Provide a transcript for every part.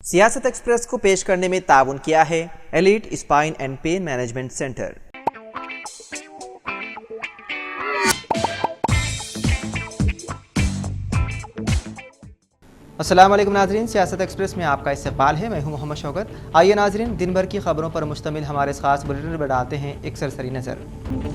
सियासत एक्सप्रेस को पेश करने में ताउन किया है elite spine and pain management centre. अस्सलाम वालेकुम नाजरीन, सियासत एक्सप्रेस में आपका इस्तकबाल है। मैं हूं मोहम्मद शौकत। आइए नाजरीन, दिन भर की खबरों पर मुश्तमिल हमारे इस खास बुलेटिन में डालते हैं एक सरसरी नज़र।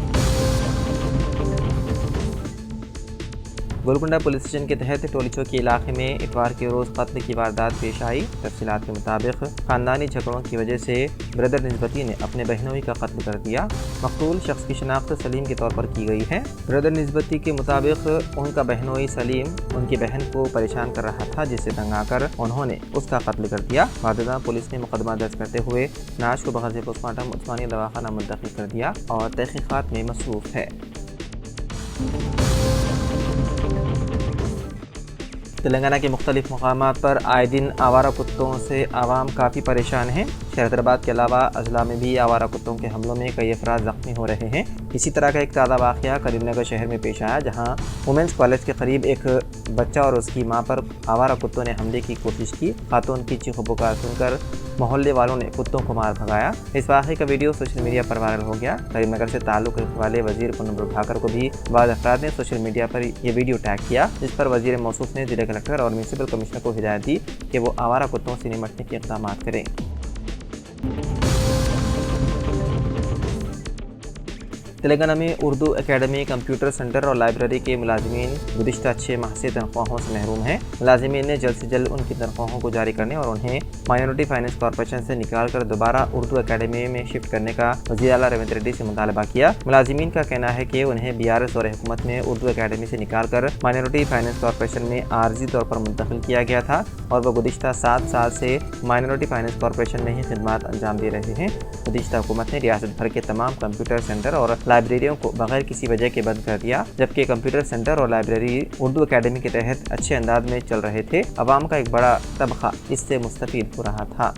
गोलकुंडा पुलिस स्टेशन के तहत टोली चौकी इलाके में इतवार के रोज़ कत्ल की वारदात पेश आई। तफसीलात के मुताबिक ख़ानदानी झगड़ों की वजह से ब्रदर निस्बती ने अपने बहनोई का कत्ल कर दिया। मकतूल शख्स की शनाख्त सलीम के तौर पर की गई है। ब्रदर निस्बती के मुताबिक उनका बहनोई सलीम उनकी बहन को परेशान कर रहा था, जिससे तंग आकर उन्होंने उसका कत्ल कर दिया। वारदात पुलिस ने मुकदमा दर्ज करते हुए नाश को बगैर पोस्टमार्टम उस्मानिया दवाखाना मुंतकिल कर दिया और तहकीकात में मसरूफ़ है। तेलंगाना के मुख्तलिफ मकामात पर आए दिन आवारा कुत्तों से आवाम काफ़ी परेशान हैं। शहर हैदराबाद के अलावा अजला में भी आवारा कुत्तों के हमलों में कई अफराद ज़ख्मी हो रहे हैं। इसी तरह का एक ताज़ा वाक़या करीमनगर शहर में पेश आया, जहां वुमेंस कॉलेज के करीब एक बच्चा और उसकी मां पर आवारा कुत्तों ने हमले की कोशिश की। खातून की चीख पुकार सुनकर मोहल्ले वालों ने कुत्तों को मार भगाया। इस वाक़े का वीडियो सोशल मीडिया पर वायरल हो गया। करीमनगर से ताल्लुक़ रखने वाले वज़ीर पूनम प्रभाकर को भी बाद अफराद ने सोशल मीडिया पर यह वीडियो टैग किया, जिस पर वज़ीर मौसूफ ने जिला कलेक्टर और म्यूनसिपल कमिश्नर को हिदायत दी कि वो आवारा कुत्तों से निपटने के इक़दाम करें। तेलंगाना में उर्दू एकेडमी, कंप्यूटर सेंटर और लाइब्रेरी के मुलाजिमीन गुज़िश्ता 6 माह से तनख्वाहों से महरूम हैं। मुलाजिमीन ने जल्द से जल्द उनकी तनख्वाहों को जारी करने और उन्हें माइनॉरिटी फाइनेंस कॉर्पोरेशन से निकाल कर दोबारा उर्दू एकेडमी में शिफ्ट करने का वज़ीर आला रेवंत रेड्डी से मुतालबा किया। मुलाजिमीन का कहना है कि उन्हें BRS और हुकूमत में उर्दू एकेडमी से निकाल कर माइनॉरिटी फाइनेंस कॉर्पोरेशन में आर्जी तौर पर मुंतकिल किया गया था और वह गुज़िश्ता 7 साल से माइनॉरिटी फाइनेंस कॉर्पोरेशन में ही खिदमत अंजाम दे रहे हैं। गुज़िश्ता हुकूमत ने रियासत भर के तमाम कंप्यूटर सेंटर और लाइब्रेरियों को बगैर किसी वजह के बंद कर दिया, जबकि कंप्यूटर सेंटर और लाइब्रेरी उर्दू एकेडमी के तहत अच्छे अंदाज में चल रहे थे। अवाम का एक बड़ा तबका इससे मुस्तफीद हो रहा था।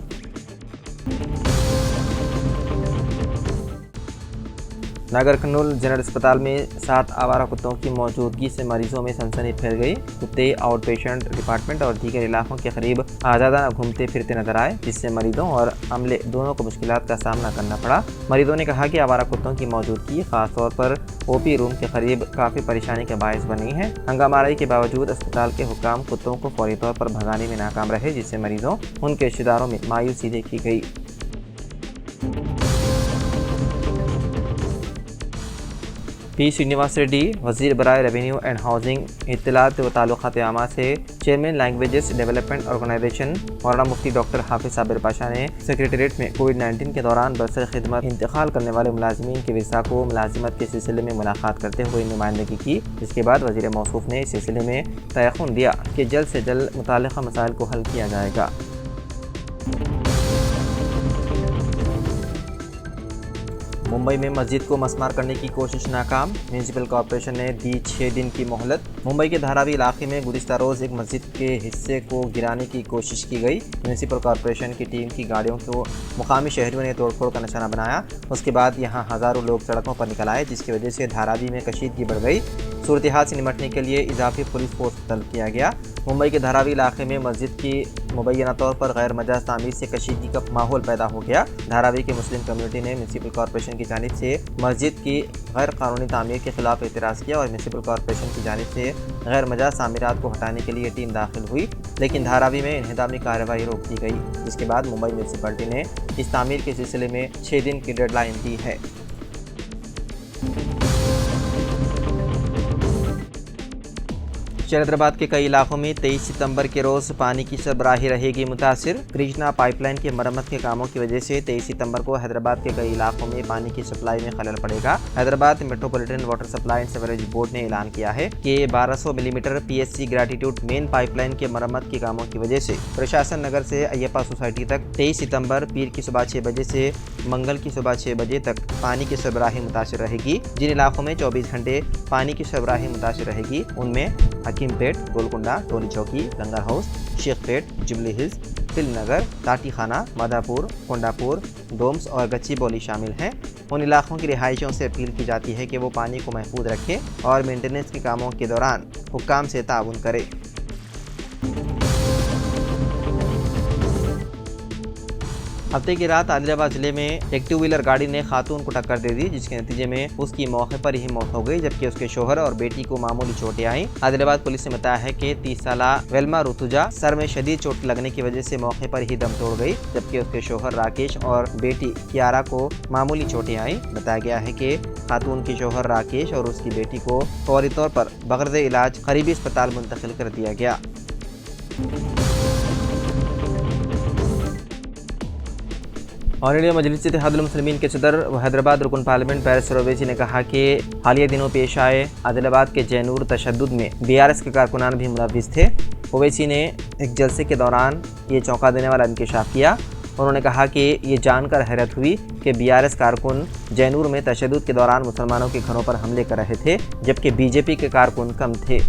नागर कर्नूल जनरल अस्पताल में 7 आवारा कुत्तों की मौजूदगी से मरीजों में सनसनी फैल गई। कुत्ते आउट पेशेंट डिपार्टमेंट और दीगर इलाकों के करीब आज़ादाना घूमते फिरते नजर आए, जिससे मरीजों और अमले दोनों को मुश्किलात का सामना करना पड़ा। मरीजों ने कहा कि आवारा कुत्तों की मौजूदगी खासतौर पर OP रूम के करीब काफ़ी परेशानी का बायस बनी है। हंगामाराई के बावजूद अस्पताल के हुक्काम कुत्तों को फौरी तौर पर भगाने में नाकाम रहे, जिससे मरीजों उनके रिश्तेदारों में मायूसी देखी गई। P. श्रीनिवास रेड्डी वज़ीर बराए रेवेन्यू एंड हाउसिंग, इत्तलात व ताल्लुकात आमा से चेयरमैन लैंग्वेजेस डेवलपमेंट ऑर्गेनाइजेशन मौलाना मुफ्ती डॉक्टर हाफिज साबिर पाशा ने सेक्रेटेरिएट में कोविड-19 के दौरान बरसर खिदमत इंतकाल करने वाले मुलाजिमीन के विसा को मुलाजिमत के सिलसिले में मुलाकात करते हुए नुमाइंदगी की। जिसके बाद वज़ीर मौसूफ ने इस सिलसिले में तयक़ुन दिया कि जल्द से जल्द मुताल्लिक़ा मसाइल को हल किया जाएगा। मुंबई में मस्जिद को मसमार करने की कोशिश नाकाम, म्यूनसिपल कॉर्पोरेशन ने दी 6 दिन की मोहलत। मुंबई के धारावी इलाके में गुज़िश्ता रोज़ एक मस्जिद के हिस्से को गिराने की कोशिश की गई। म्यूनसिपल कॉर्पोरेशन की टीम की गाड़ियों को मुकामी शहरियों ने तोड़फोड़ का निशाना बनाया। उसके बाद यहां हज़ारों लोग सड़कों पर निकल आए, जिसकी वजह से धारावी में कशीदगी बढ़ गई। सूरत हाल से निपटने के लिए इजाफी पुलिस फोर्स तलब किया गया। मुंबई के धारावी इलाके में मस्जिद की मुबैना तौर पर गैर मजाज तामीर से कशीदगी का माहौल पैदा हो गया। धारावी की मुस्लिम कम्युनिटी ने म्यूनसिपल कॉर्पोरेशन की जानिब से मस्जिद की गैर कानूनी तामीर के खिलाफ एतराज़ किया और म्यूनसिपल कॉर्पोरेशन की जानिब से गैर मजाज तामीरात को हटाने के लिए टीम दाखिल हुई, लेकिन धारावी में इन्हदामी कार्रवाई रोक दी गई। जिसके बाद मुंबई म्यूनसिपलिटी ने इस तामीर के सिलसिले में 6 दिन की डेडलाइन दी है। हैदराबाद के कई इलाकों में 23 सितंबर के रोज़ पानी की सरबराही रहेगी मुतासिर। कृष्णा पाइपलाइन के मरम्मत के कामों की वजह से 23 सितंबर को हैदराबाद के कई इलाकों में पानी की सप्लाई में खलल पड़ेगा। Hyderabad metropolitan water supply and sewerage board ने ऐलान किया है कि 1200 millimetre PSC gratitude main pipeline के मरम्मत के कामों की वजह से प्रशासन नगर से अय्यप्पा सोसाइटी तक 23 सितंबर पीर की सुबह 6 बजे से मंगल की सुबह 6 बजे तक पानी की सरबराही मुतासिर रहेगी। जिन इलाकों में 24 घंटे पानी की सरबराही मुतासिर रहेगी उनमें हकीमपेट, गोलकुंडा, टोली चौकी, लंगर house, Shaikpet, jubilee hills, तिलनगर, ताटीखाना, Madhapur, Kondapur, Doms और गच्चीबौली शामिल हैं। उन इलाकों की रिहायशियों से अपील की जाती है कि वो पानी को महफूज रखें और मेंटेनेंस के कामों के दौरान हुक्काम से ताउन करें। हफ्ते की रात आदिलाबाद जिले में एक 2 व्हीलर गाड़ी ने खातून को टक्कर दे दी, जिसके नतीजे में उसकी मौके पर ही मौत हो गई, जबकि उसके शोहर और बेटी को मामूली चोटें आई। आदिलाबाद पुलिस ने बताया है कि 30 साला वेल्मा रुतुजा सर में शदीद चोट लगने की वजह से मौके पर ही दम तोड़ गई, जबकि उसके शोहर राकेश और बेटी कियारा को मामूली चोटें आई। बताया गया है कि खातून के शोहर राकेश और उसकी बेटी को फौरी तौर पर बगैर इलाज करीबी अस्पताल मुंतकिल कर दिया गया। ऑल इंडिया मजलिस इत्तेहादुल मुस्लिमीन के सदर व हैदराबाद रुकन पार्लियामेंट बैरिस्टर ओवैसी ने कहा कि हालिया दिनों पेश आए आदिलाबाद के जैनूर तशद्दुद में BRS के कारकुनान भी मुलव्विस थे। ओवैसी ने एक जलसे के दौरान ये चौंका देने वाला इंकशाफ किया। उन्होंने कहा कि ये जानकर हैरत हुई कि BRS कारकुन जैनूर में तशद्दुद के दौरान मुसलमानों के घरों पर हमले कर रहे थे, जबकि BJP के कारकुन कम थे।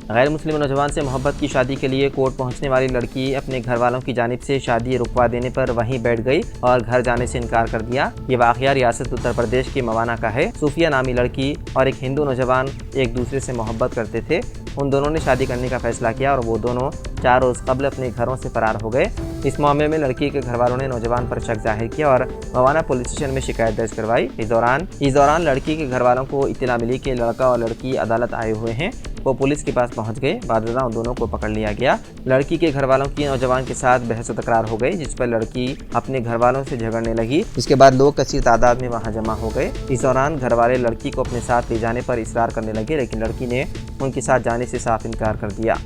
गैर मुस्लिम नौजवान से मोहब्बत की शादी के लिए कोर्ट पहुंचने वाली लड़की अपने घर वालों की जानिब से शादी रुकवा देने पर वहीं बैठ गई और घर जाने से इनकार कर दिया। ये वाक़या रियासत उत्तर प्रदेश के मवाना का है। सूफिया नामी लड़की और एक हिंदू नौजवान एक दूसरे से मोहब्बत करते थे। उन दोनों ने शादी करने का फैसला किया और वो दोनों 4 रोज़ कबल अपने घरों से फरार हो गए। इस मामले में लड़की के घर वालों ने नौजवान पर शक जाहिर किया और मवाना पुलिस स्टेशन में शिकायत दर्ज करवाई। इस दौरान लड़की के घर वालों को इत्तला मिली कि लड़का और लड़की अदालत आए हुए हैं। वो पुलिस के पास पहुंच गए। बाद में दोनों को पकड़ लिया गया। लड़की के घर वालों की नौजवान के साथ बहस व तकरार हो गई, जिस पर लड़की अपने घर वालों से झगड़ने लगी। इसके बाद लोग कसीर तादाद में वहां जमा हो गए। इस दौरान घर वाले लड़की को अपने साथ ले जाने पर इसरार करने लगे, लेकिन लड़की ने उनके साथ जाने से साफ इनकार कर दिया।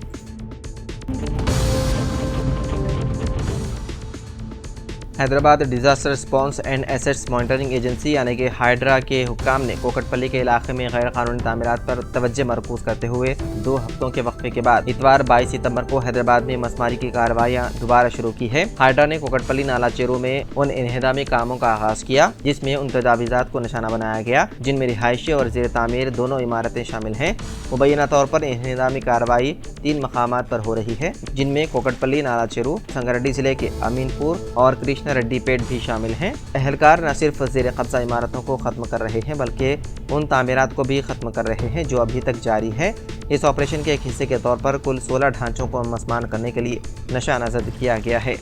Hyderabad disaster response and assets monitoring agency यानी कि हाइड्रा के हुक्काम ने कोकटपल्ली के इलाके में गैर कानूनी तामीरात पर तवज्जो मरकूज करते हुए 2 हफ्तों के वक्फे के बाद इतवार 22 सितंबर को हैदराबाद में मसमारी की कार्रवाइयां दोबारा शुरू की है। हाइड्रा ने कोकटपल्ली नाला चेरू में उन इन्हेदामी कामों का आगाज किया जिसमें उन तजावीज़ात को निशाना बनाया गया जिनमें रिहायशी और ज़ेर तामीर दोनों इमारतें शामिल हैं। मुबैना तौर पर इन्हेदामी कार्रवाई 3 मकामात पर हो रही है, जिनमें कोकटपल्ली, नाला चेरू, संगारेड्डी जिले के अमीनपुर और कृष्णा रेड्डी पेट भी शामिल हैं। एहलकार न सिर्फ ज़ेर कब्जा इमारतों को ख़त्म कर रहे हैं बल्कि उन तामीरात को भी ख़त्म कर रहे हैं जो अभी तक जारी है। इस ऑपरेशन के एक हिस्से के तौर पर कुल 16 ढांचों को मसमान करने के लिए नशा नज़द किया गया है।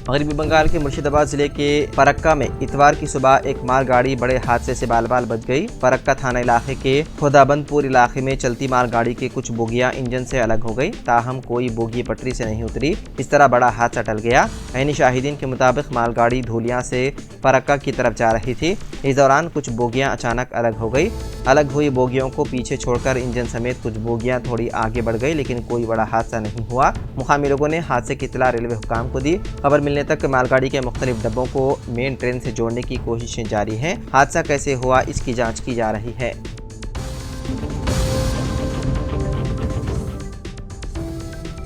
मगरबी बंगाल के मुर्शिदाबाद जिले के फरक्का में इतवार की सुबह एक मालगाड़ी बड़े हादसे से बाल बाल बच गई। फरक्का थाना इलाके के खुदाबंदपुर इलाके में चलती मालगाड़ी की कुछ बोगियां इंजन से अलग हो गई, ताहम कोई बोगी पटरी से नहीं उतरी। इस तरह बड़ा हादसा टल गया। ऐनी शाहिदीन के मुताबिक मालगाड़ी धूलियां से फरक्का की तरफ जा रही थी। इस दौरान कुछ बोगियां अचानक अलग हो गई। अलग हुई बोगियों को पीछे छोड़कर इंजन समेत कुछ बोगियां थोड़ी आगे बढ़ गई, लेकिन कोई बड़ा हादसा नहीं हुआ। मुकामी लोगों ने हादसे की इत्तला रेलवे हुकाम को दी। खबर मिलने तक मालगाड़ी के मुख्तलिफ डब्बों को मेन ट्रेन से जोड़ने की कोशिशें जारी हैं। हादसा कैसे हुआ इसकी जांच की जा रही है।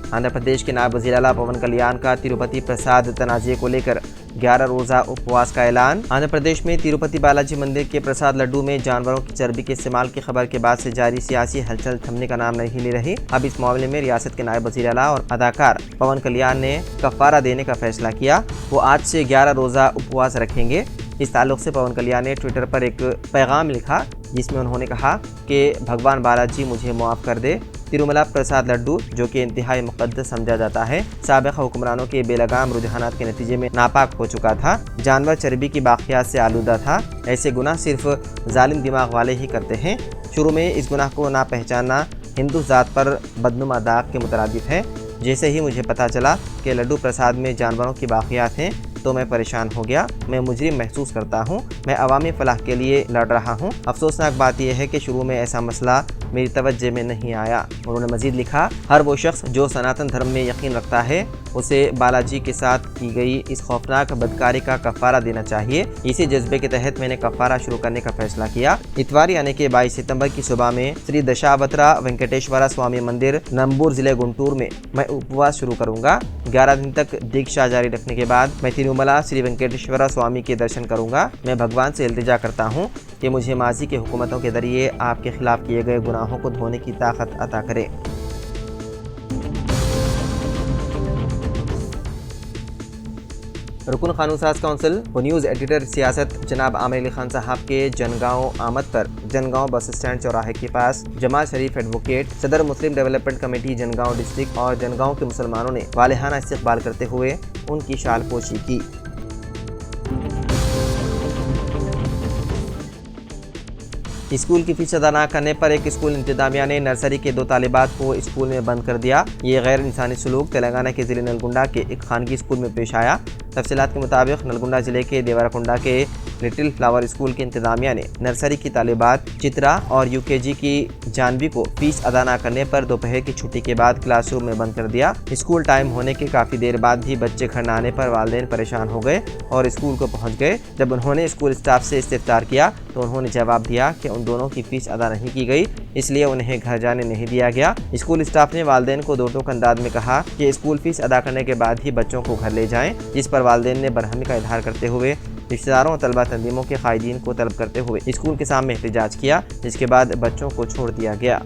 आंध्र प्रदेश के नायब वज़ीर आला पवन कल्याण का तिरुपति प्रसाद तनाज़े को लेकर 11 रोज़ा उपवास का ऐलान। आंध्र प्रदेश में तिरुपति बालाजी मंदिर के प्रसाद लड्डू में जानवरों की चर्बी के इस्तेमाल की खबर के बाद से जारी सियासी हलचल थमने का नाम नहीं ले रही। अब इस मामले में रियासत के नायब वज़ीर आला और अदाकार पवन कल्याण ने कफ़ारा देने का फैसला किया। वो आज से 11 रोज़ा उपवास रखेंगे। इस ताल्लुक़ से पवन कल्याण ने ट्विटर पर एक पैगाम लिखा जिसमें उन्होंने कहा कि भगवान बालाजी मुझे माफ़ कर दे। तिरुमला प्रसाद लड्डू जो कि इंतहाई मुक़द्दस समझा जाता है, साबिक़ हुक्मरानों के बेलगाम रुझानात के नतीजे में नापाक हो चुका था। जानवर चर्बी की बाक़ियात से आलूदा था। ऐसे गुनाह सिर्फ जालिम दिमाग वाले ही करते हैं। शुरू में इस गुनाह को ना पहचानना हिंदू ज़ात पर बदनुमा दाग के मुतरादिफ है। जैसे ही मुझे पता चला कि लड्डू प्रसाद में जानवरों की बाक़ियात हैं तो मैं परेशान हो गया। मैं मुजरिम महसूस करता हूँ। मैं अवामी फलाह के लिए लड़ रहा हूँ। अफसोसनाक बात यह है कि शुरू में ऐसा मसला मेरी तवज्जो में नहीं आया। उन्होंने मजीद लिखा, हर वो शख्स जो सनातन धर्म में यकीन रखता है उसे बालाजी के साथ की गई इस खौफनाक बदकारी का कफ़ारा देना चाहिए। इसी जज्बे के तहत मैंने कफ़ारा शुरू करने का फैसला किया। इतवार यानी कि 22 सितंबर की सुबह में श्री दशावतारा वेंकटेश्वरा स्वामी मंदिर नंबूर जिले गुंटूर में मैं उपवास शुरू करूंगा। 11 दिन तक दीक्षा जारी रखने के बाद मैं तिरुमला श्री वेंकटेश्वरा स्वामी के दर्शन करूंगा। मैं भगवान से इल्तिजा करता हूँ कि मुझे माजी के हुकूमतों के जरिए आपके खिलाफ किए गए गुनाहों को धोने की ताकत अता करे। रुकन कानून साज काउंसिल व न्यूज़ एडिटर सियासत जनाब आमिर अली खान साहब के जनगांव आमद पर जनगांव बस स्टैंड चौराहे के पास जमाल शरीफ एडवोकेट, सदर मुस्लिम डेवलपमेंट कमेटी जनगांव डिस्ट्रिक्ट और जनगांव के मुसलमानों ने वालेहाना इस्तकबाल करते हुए उनकी शाल पोशी की। स्कूल की फीस अदा न करने पर एक स्कूल इंतजामिया ने नर्सरी के 2 तालिबात को स्कूल में बंद कर दिया। ये गैर इंसानी सलूक तेलंगाना के ज़िले नलगुंडा के एक खानगी स्कूल में पेश आया। तफसीलात के मुताबिक नलगुंडा ज़िले के देवराकुंडा के लिटिल फ्लावर स्कूल की इंतजामिया ने नर्सरी की तालिबात चित्रा और यूकेजी की जानवी को फीस अदा न करने पर दोपहर की छुट्टी के बाद क्लासरूम में बंद कर दिया। स्कूल टाइम होने के काफ़ी देर बाद भी बच्चे घर न आने पर वालिदैन परेशान हो गए और स्कूल को पहुंच गए। जब उन्होंने स्कूल स्टाफ से इस्तिफ्तार किया तो उन्होंने जवाब दिया कि उन दोनों की फीस अदा नहीं की गई, इसलिए उन्हें घर जाने नहीं दिया गया। स्कूल स्टाफ ने वालिदैन को दो टोक अंदाज में कहा कि स्कूल फीस अदा करने के बाद ही बच्चों को घर ले जाएं, जिस पर वालिदैन ने बरहमी का इजहार करते हुए रिश्तेदारों और तलबा तंजीमों के कायदीन को तलब करते हुए स्कूल के सामने एहतजाज किया, जिसके बाद बच्चों को छोड़ दिया गया।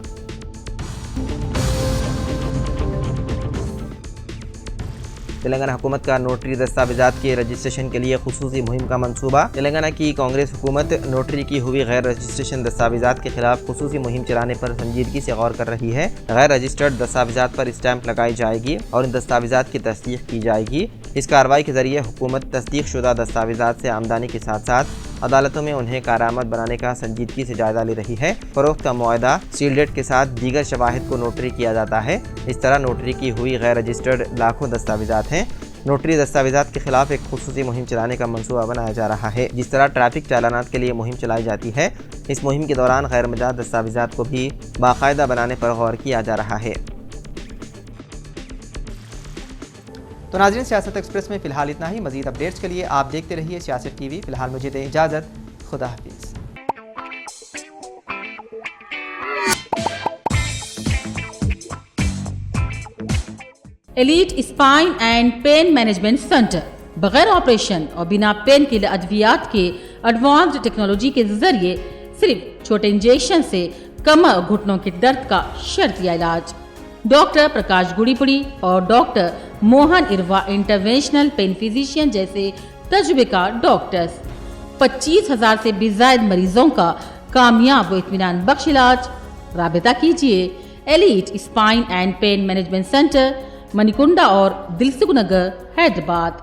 तेलंगाना हुकूमत का नोटरी दस्तावेजात के रजिस्ट्रेशन के लिए खुसूसी मुहिम का मंसूबा। तेलंगाना की कांग्रेस हुकूमत नोटरी की हुई गैर रजिस्ट्रेशन दस्तावेजात के खिलाफ खुसूसी मुहिम चलाने पर संजीदगी से गौर कर रही है। गैर रजिस्टर्ड दस्तावेजात पर स्टैंप लगाई जाएगी और इन दस्तावेजात की तस्दीक की जाएगी। इस कार्रवाई के जरिए हुकूमत तस्दीक शुदा दस्तावेजात से आमदनी के साथ साथ अदालतों में उन्हें कारामद बनाने का संजीदगी से जायजा ले रही है। फरोख्त का मुआहदा सील डेट के साथ दीगर शवाहिद को नोटरी किया जाता है। इस तरह नोटरी की हुई गैर रजिस्टर्ड लाखों दस्तावेजात हैं। नोटरी दस्तावेजात के खिलाफ एक खुसूसी मुहिम चलाने का मंसूबा बनाया जा रहा है। जिस तरह ट्रैफिक चालानात के लिए मुहिम चलाई जाती है, इस मुहिम के दौरान गैर मजाज दस्तावेजात को भी बाकायदा बनाने पर गौर किया जा रहा है। तो नाज़रीन, सियासत एक्सप्रेस में फ़िलहाल इतना ही। मज़ीद अपडेट्स के लिए आप देखते रहिए सियासत टीवी। फ़िलहाल मुझे दें इजाज़त। खुदा हाफिज़। Elite spine and pain management centre बगैर ऑपरेशन और बिना पेन किलर अद्वियात के एडवांस्ड टेक्नोलॉजी के जरिए सिर्फ छोटे इंजेक्शन से कमर और घुटनों के दर्द का शर्तिया इलाज। डॉक्टर प्रकाश गुड़ीपुड़ी और doctor Mohan Irwa interventional pain physician जैसे तजुर्बेकार डॉक्टर्स 25,000 से भी ज्यादा मरीजों का कामयाब व इत्मीनान बख्श इलाज। राबिता कीजिए elite spine and pain management centre, Manikunda और दिलसुख नगर, हैदराबाद।